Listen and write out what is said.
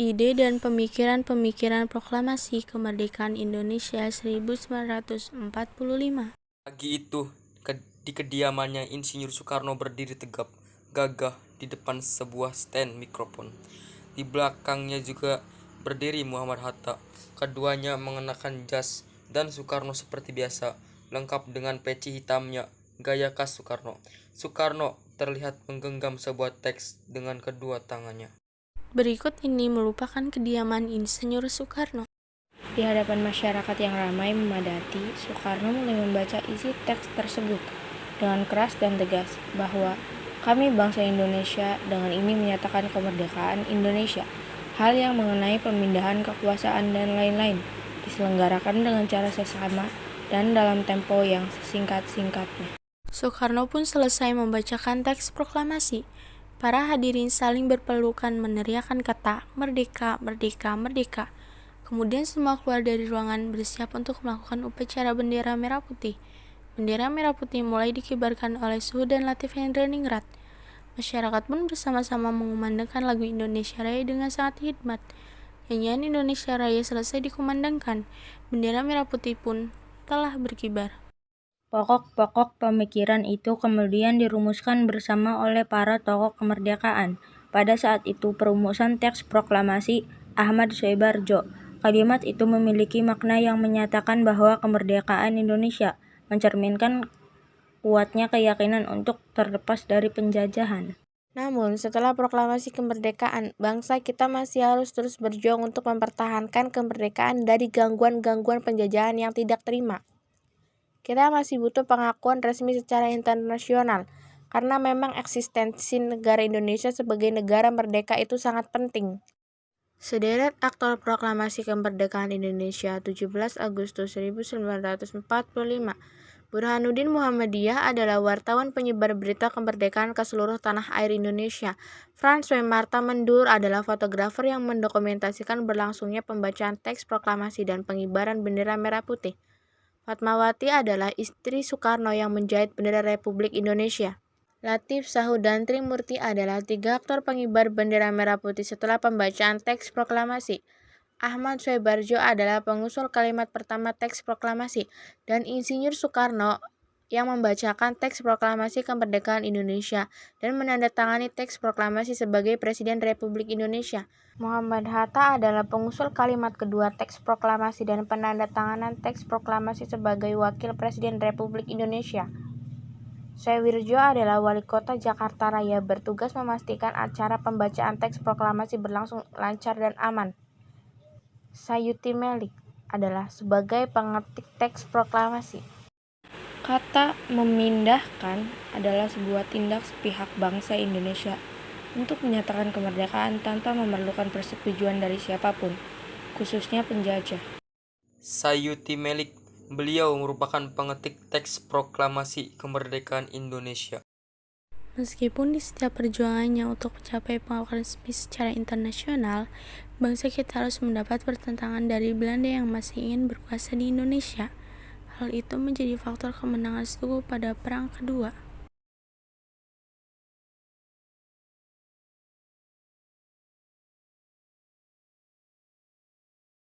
ide dan pemikiran-pemikiran proklamasi kemerdekaan Indonesia 1945. Pagi itu, di kediamannya Insinyur Soekarno berdiri tegap, gagah di depan sebuah stand mikrofon. Di belakangnya juga berdiri Muhammad Hatta. Keduanya mengenakan jas dan Soekarno seperti biasa, lengkap dengan peci hitamnya, gaya khas Soekarno. Soekarno terlihat menggenggam sebuah teks dengan kedua tangannya. Berikut ini merupakan kediaman Insinyur Soekarno. Di hadapan masyarakat yang ramai memadati, Soekarno mulai membaca isi teks tersebut dengan keras dan tegas bahwa kami bangsa Indonesia dengan ini menyatakan kemerdekaan Indonesia. Hal yang mengenai pemindahan kekuasaan dan lain-lain diselenggarakan dengan cara sesama dan dalam tempo yang sesingkat-singkatnya. Soekarno pun selesai membacakan teks proklamasi. Para hadirin saling berpelukan meneriakkan kata "Merdeka, Merdeka, Merdeka". Kemudian semua keluar dari ruangan bersiap untuk melakukan upacara bendera merah putih. Bendera merah putih mulai dikibarkan oleh Suhu dan Latif Hendroningrat. Masyarakat pun bersama-sama mengumandangkan lagu Indonesia Raya dengan sangat hikmat. Nyanyian Indonesia Raya selesai dikumandangkan. Bendera merah putih pun telah berkibar. Pokok-pokok pemikiran itu kemudian dirumuskan bersama oleh para tokoh kemerdekaan. Pada saat itu perumusan teks proklamasi Ahmad Soebardjo. Kalimat itu memiliki makna yang menyatakan bahwa kemerdekaan Indonesia mencerminkan kuatnya keyakinan untuk terlepas dari penjajahan. Namun, setelah proklamasi kemerdekaan, bangsa kita masih harus terus berjuang untuk mempertahankan kemerdekaan dari gangguan-gangguan penjajahan yang tidak terima. Kita masih butuh pengakuan resmi secara internasional, karena memang eksistensi negara Indonesia sebagai negara merdeka itu sangat penting. Sederet aktor proklamasi kemerdekaan Indonesia 17 Agustus 1945, Burhanuddin Muhammadiyah adalah wartawan penyebar berita kemerdekaan ke seluruh tanah air Indonesia. Franz W. Marta Mendur adalah fotografer yang mendokumentasikan berlangsungnya pembacaan teks proklamasi dan pengibaran bendera merah putih. Fatmawati adalah istri Soekarno yang menjahit bendera Republik Indonesia. Latif, Sahu, dan Trimurti adalah 3 aktor pengibar bendera merah putih setelah pembacaan teks proklamasi. Ahmad Soebardjo adalah pengusul kalimat pertama teks proklamasi, dan Insinyur Soekarno yang membacakan teks proklamasi kemerdekaan Indonesia dan menandatangani teks proklamasi sebagai Presiden Republik Indonesia. Muhammad Hatta adalah pengusul kalimat kedua teks proklamasi dan penandatanganan teks proklamasi sebagai Wakil Presiden Republik Indonesia. Soewirjo adalah wali kota Jakarta Raya bertugas memastikan acara pembacaan teks proklamasi berlangsung lancar dan aman. Sayuti Melik adalah sebagai pengetik teks proklamasi. Kata memindahkan adalah sebuah tindak sepihak bangsa Indonesia untuk menyatakan kemerdekaan tanpa memerlukan persetujuan dari siapapun, khususnya penjajah. Sayuti Melik, beliau merupakan pengetik teks proklamasi kemerdekaan Indonesia. Meskipun di setiap perjuangannya untuk mencapai pengakuan resmi secara internasional, bangsa kita harus mendapat pertentangan dari Belanda yang masih ingin berkuasa di Indonesia. Hal itu menjadi faktor kemenangan Suku pada Perang Kedua.